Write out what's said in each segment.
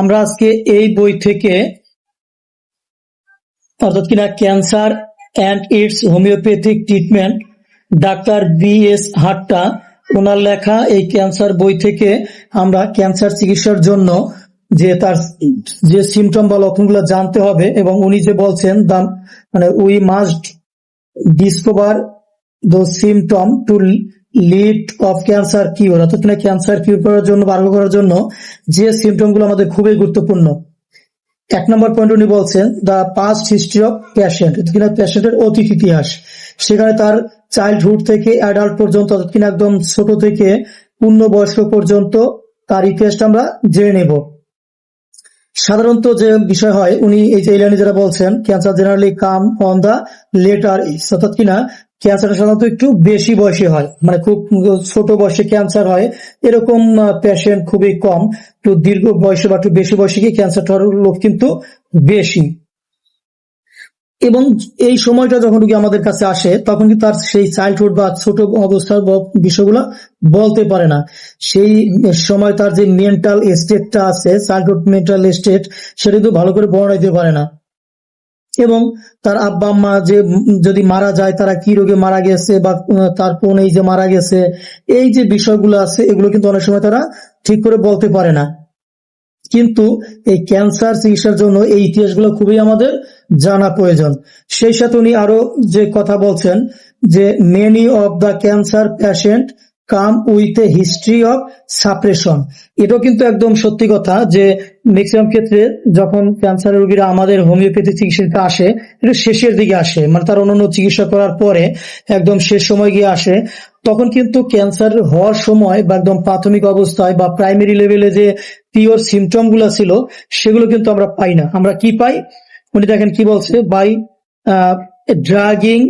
আমরা আজকে এই বই থেকে অর্থাৎ কিনা cancer and it's homeopathic treatment ডাক্তার বি.এস. হাট্টা ওনার লেখা এই ক্যান্সার বই থেকে আমরা ক্যান্সার চিকিৎসার জন্য যে তার যে সিমটম বা লক্ষণগুলো জানতে হবে এবং উনি যে বলছেন we must discover those symptom to lead of cancer cure, অর্থাৎ ক্যান্সার কিউর করার জন্য বা আরোগ্য করার জন্য যে সিমটম গুলো আমাদের খুবই গুরুত্বপূর্ণ। 1 নম্বর পয়েন্ট উনি বলছেন the past history of patient, কিনা পেশেন্টের অতীত ইতিহাস, সেখানে তার চাইল্ডহুড থেকে অ্যাডাল্ট পর্যন্ত অর্থাৎ কিনা একদম ছোট থেকে পূর্ণবয়স্ক পর্যন্ত তার ইতিহাসটা আমরা জেনে নেব। সাধারণত যে বিষয় হয় উনি এই যে লাইনে যারা বলছেন cancer generally come on the later age, অর্থাৎ কিনা ক্যান্সারটা সাধারণত একটু বেশি বয়সে হয়, মানে খুব ছোট বয়সে ক্যান্সার হয় এরকম পেশেন্ট খুবই কম। একটু দীর্ঘ বয়সে বা একটু বেশি বয়সে গিয়ে ক্যান্সার হওয়ার লোক কিন্তু বেশি। এবং এই সময়টা যখন রোগী আমাদের কাছে আসে তখন কিন্তু তার সেই চাইল্ডহুড বা ছোট অবস্থার বিষয়গুলো বলতে পারে না। সেই সময় তার যে মেন্টাল স্টেটটা আছে, চাইল্ডহুড মেন্টাল স্টেট, সেটা কিন্তু ভালো করে বর্ণনা দিতে পারে না। এবং তার আব্বা আম্মা যে যদি মারা যায় তারা কি রোগে মারা গেছে বা তার কোন এই যে মারা গেছে, এই যে বিষয়গুলো আছে এগুলো কিন্তু অনেক সময় তারা ঠিক করে বলতে পারে না। কিন্তু এই ক্যান্সার চিকিৎসার জন্য এই ইতিহাসগুলো খুবই আমাদের জানা প্রয়োজন। সেই সাথে উনি আরো যে কথা বলছেন যে many of the cancer patient come with a history of suppression. এটাও কিন্তু একদম সত্যি কথা যে ম্যাক্সিমাম ক্ষেত্রে যখন ক্যান্সার রোগীরা আমাদের হোমিওপ্যাথি চিকিৎসাতে আসে একটু শেষের দিকে আসে, মানে তার অন্যান্য চিকিৎসা করার পরে একদম শেষ সময় গিয়ে আসে, তখন কিন্তু ক্যান্সার হওয়ার সময় বা একদম প্রাথমিক অবস্থায় বা প্রাইমারি লেভেলে যে পিওর সিমটম গুলো ছিল সেগুলো কিন্তু আমরা পাই না। আমরা কি পাই, উনি দেখেন কি বলছে, বাই ড্রাগিং,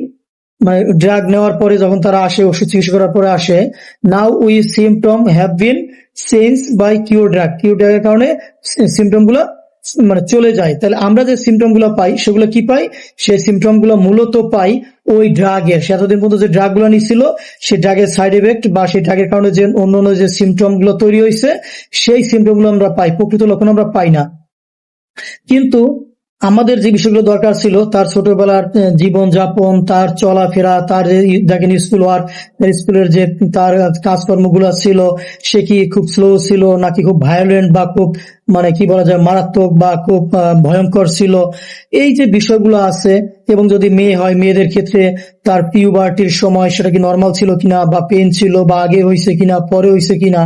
মানে ড্রাগ নেওয়ার পরে যখন তারা আসে, ওষুধ চিকিৎসা করার পরে আসে, now we symptom have been change by cure drug, cure ড্রাগের কারণে সিমটম গুলো মানে চলে যায়। তাহলে আমরা যে সিমটম গুলো পাই সেগুলো কি পাই, সেই সিমটম গুলো মূলত পাই ওই ড্রাগের, সে এতদিন পর্যন্ত যে ড্রাগ গুলো নিচ্ছিল সেই ড্রাগের সাইড এফেক্ট বা সেই ড্রাগের কারণে যে অন্যান্য যে সিমটম গুলো তৈরি হয়েছে সেই সিমটম গুলো আমরা পাই, প্রকৃত লক্ষণ আমরা পাই না। কিন্তু আমাদের যে বিষয়গুলো দরকার ছিল তার ছোটবেলার জীবন যাপন, তার চলাফেরা, তার দেখেন স্কুল ওয়ার্ক, স্কুলের যে তার কাজকর্মগুলো ছিল, সে কি খুব স্লো ছিল নাকি খুব ভায়োলেন্ট বা খুব মানে কি বলা যায় মারাত্মক বা খুব ভয়ঙ্কর ছিল, এই যে বিষয়গুলো আছে। এবং যদি মেয়ে হয় মেয়েদের ক্ষেত্রে তার পিউবার্টির সময় সেটা কি নর্মাল ছিল কিনা বা পেন ছিল বা আগে হয়েছে কিনা পরে হয়েছে কিনা,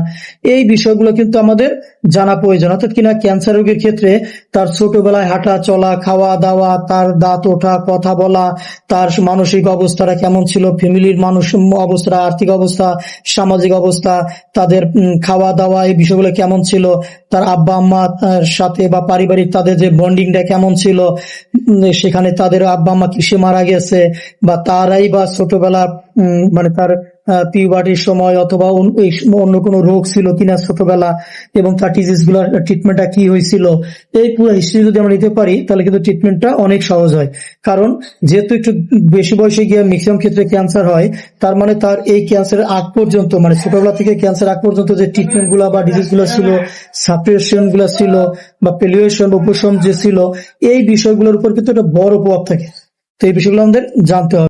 এই বিষয়গুলো কিন্তু আমাদের জানা প্রয়োজন। অর্থাৎ কিনা ক্যান্সার রোগীর ক্ষেত্রে তার ছোটবেলায় হাঁটা চলা, খাওয়া দাওয়া, তার দাঁত ওঠা, কথা বলা, তার মানসিক অবস্থাটা কেমন ছিল, ফ্যামিলির মানুষ অবস্থা, আর্থিক অবস্থা, সামাজিক অবস্থা, তাদের খাওয়া দাওয়া, এই বিষয়গুলো কেমন ছিল, তার আব্বা আম্মার সাথে বা পারিবারিক তাদের যে বন্ডিংটা কেমন ছিল, সেখানে তাদের আব্বা আম্মা কিসে মারা গেছে বা তারাই বা ছোটবেলা মানে তার পিউবার্টির সময় অথবা অন্য কোনো রোগ ছিল কিনা ছোটবেলা, এবং তার ডিজিজ গুলার ট্রিটমেন্টটা কি হয়েছিল, এই পুরো হিস্ট্রি যদি আমরা নিতে পারি তাহলে কিন্তু ট্রিটমেন্টটা অনেক সহজ হয়। কারণ যেহেতু একটু বেশি বয়সে গিয়ে ম্যাক্সিমাম ক্ষেত্রে ক্যান্সার হয়, তার মানে তার এই ক্যান্সারের আগ পর্যন্ত, মানে ছোটবেলা থেকে ক্যান্সার আগ পর্যন্ত যে ট্রিটমেন্ট গুলা বা ডিজিজ গুলা ছিল, সাপ্রেশন গুলা ছিল বা প্যালিয়েশন উপশম যে ছিল, এই বিষয়গুলোর উপর কিন্তু একটা বড় প্রভাব থাকে। তো এই বিষয়গুলো আমাদের জানতে হবে।